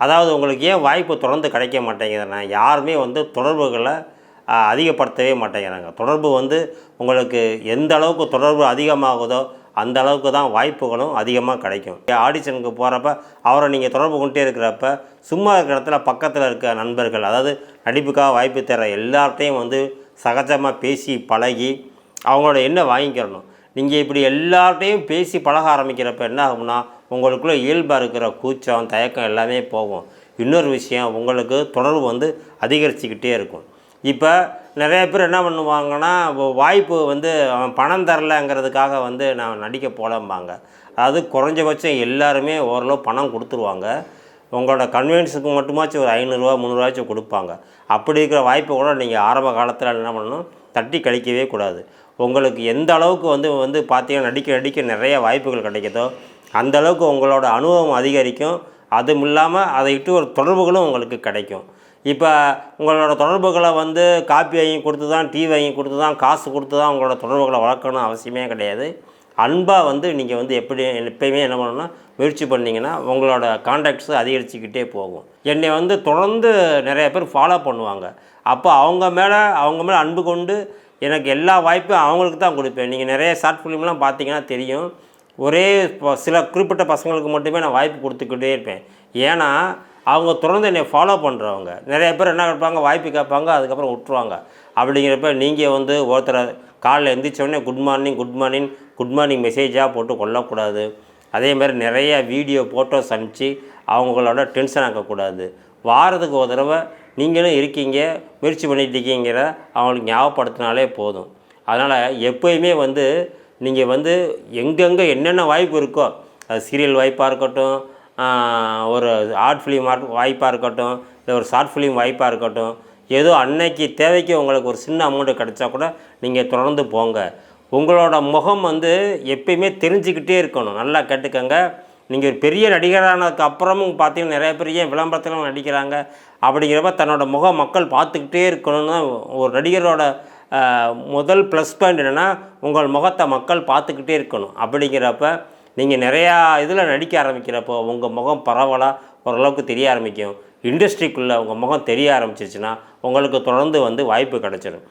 அதாவது உங்களுக்கு ஏன் வாய்ப்பு தொடர்ந்து கிடைக்க மாட்டேங்குதுன்னா, யாருமே வந்து தொடர்புகளை அதிகப்படுத்தவே மாட்டேங்கிறாங்க. தொடர்பு வந்து உங்களுக்கு எந்த அளவுக்கு தொடர்பு அதிகமாகுதோ அந்த அளவுக்கு தான் வாய்ப்புகளும் அதிகமாக கிடைக்கும். ஆடிஷனுக்கு போகிறப்ப அவரை நீங்கள் தொடர்பு கொண்டே இருக்கிறப்ப சும்மா இருக்கிற இடத்துல பக்கத்தில் இருக்க நண்பர்கள், அதாவது நடிப்புக்காக வாய்ப்பு தர எல்லார்ட்டையும் வந்து சகஜமாக பேசி பழகி அவங்களோட எண்ணம் வாங்கிக்கிறணும். நீங்கள் இப்படி எல்லார்ட்டையும் பேசி பழக ஆரம்பிக்கிறப்ப என்ன ஆகும்னா, உங்களுக்குள்ளே இயல்பாக இருக்கிற கூச்சம் தயக்கம் எல்லாமே போகும். இன்னொரு விஷயம், உங்களுக்கு தொடர்பு வந்து அதிகரிச்சுக்கிட்டே இருக்கும். இப்போ நிறைய பேர் என்ன பண்ணுவாங்கன்னா, வாய்ப்பு வந்து அவன் பணம் தரலைங்கிறதுக்காக வந்து நான் நடிக்க போகலம்பாங்க. அதாவது குறைஞ்சபட்சம் எல்லாருமே ஓரளவு பணம் கொடுத்துருவாங்க. உங்களோட கன்வீனியன்ஸுக்கு மட்டுமாச்சும் ஒரு 500 300 கொடுப்பாங்க. அப்படி இருக்கிற வாய்ப்பை கூட நீங்கள் ஆரம்ப காலத்தில் என்ன பண்ணணும், தட்டி கழிக்கவே கூடாது. உங்களுக்கு எந்த அளவுக்கு வந்து பார்த்தீங்கன்னா நடிக்க நிறைய வாய்ப்புகள் கிடைக்குதோ அந்த அளவுக்கு உங்களோட அனுபவம் அதிகரிக்கும். அதுவும் இல்லாமல் அதை இட்டு ஒரு தொடர்புகளும் உங்களுக்கு கிடைக்கும். இப்போ உங்களோட தொடர்புகளை வந்து காப்பி வாங்கி கொடுத்து தான், டீ வாங்கி கொடுத்து தான், காசு கொடுத்து தான் உங்களோட தொடர்புகளை வளர்க்கணும் அவசியமே கிடையாது. அன்பாக வந்து நீங்கள் வந்து எப்பயுமே என்ன பண்ணணும்னா முயற்சி பண்ணிங்கன்னா உங்களோட கான்டாக்ட்ஸு அதிகரிச்சுக்கிட்டே போகும். என்னை வந்து தொடர்ந்து நிறைய பேர் ஃபாலோ பண்ணுவாங்க. அப்போ அவங்க மேலே அன்பு கொண்டு எனக்கு எல்லா வாய்ப்பும் அவங்களுக்கு தான் கொடுப்பேன். நீங்கள் நிறைய ஷார்ட் ஃபிலிம்லாம் பார்த்தீங்கன்னா தெரியும். ஒரே சில குறிப்பிட்ட பசங்களுக்கு மட்டுமே நான் வாய்ப்பு கொடுத்துக்கிட்டே இருப்பேன். ஏன்னா அவங்க தொடர்ந்து என்னை ஃபாலோ பண்ணுறவங்க. நிறைய பேர் என்ன கேட்பாங்க, வாய்ப்பு கேட்பாங்க, அதுக்கப்புறம் விட்டுருவாங்க. அப்படிங்கிறப்ப நீங்கள் வந்து ஒருத்தரை காலையில் எந்திரிச்சோடனே குட் மார்னிங் மெசேஜாக போட்டு கொள்ளக்கூடாது. அதேமாதிரி நிறைய வீடியோ ஃபோட்டோஸ் அனுப்பிச்சு அவங்களோட டென்ஷன் ஆக்கக்கூடாது. வாரத்துக்கு ஒரு தடவை நீங்களும் இருக்கீங்க, முயற்சி பண்ணிகிட்ருக்கீங்கிற அவங்களுக்கு ஞாபகப்படுத்தினாலே போதும். அதனால் எப்போயுமே வந்து நீங்கள் வந்து எங்கெங்கே என்னென்ன வாய்ப்பு இருக்கோ, அது சீரியல் வாய்ப்பாக இருக்கட்டும், ஒரு ஆர்ட் ஃபிலிம் வாய்ப்பாக இருக்கட்டும், இல்லை ஒரு ஷார்ட் ஃபிலிம் வாய்ப்பாக இருக்கட்டும், ஏதோ அன்னைக்கு தேவைக்கு உங்களுக்கு ஒரு சின்ன அமௌண்ட்டு கிடச்சா கூட நீங்கள் தொடர்ந்து போங்க. உங்களோட முகம் வந்து எப்பயுமே தெரிஞ்சுக்கிட்டே இருக்கணும். நல்லா கேட்டுக்கங்க. நீங்கள் ஒரு பெரிய நடிகரானதுக்கு அப்புறமும் பார்த்தீங்கன்னா நிறைய பேர் ஏன் விளம்பரத்திலும் நடிக்கிறாங்க அப்படிங்கிறப்ப தன்னோட முகம் மக்கள் பார்த்துக்கிட்டே இருக்கணும்னு ஒரு நடிகரோட முதல் ப்ளஸ் பாயிண்ட் என்னென்னா, உங்கள் முகத்தை மக்கள் பார்த்துக்கிட்டே இருக்கணும். அப்படிங்கிறப்ப நீங்கள் நிறையா இதில் நடிக்க ஆரம்பிக்கிறப்போ உங்கள் முகம் பரவலாக ஓரளவுக்கு தெரிய ஆரம்பிக்கும். இண்டஸ்ட்ரிக்குள்ளே உங்கள் முகம் தெரிய ஆரம்பிச்சிருச்சுன்னா உங்களுக்கு தொடர்ந்து வந்து வாய்ப்பு கிடச்சிடும்.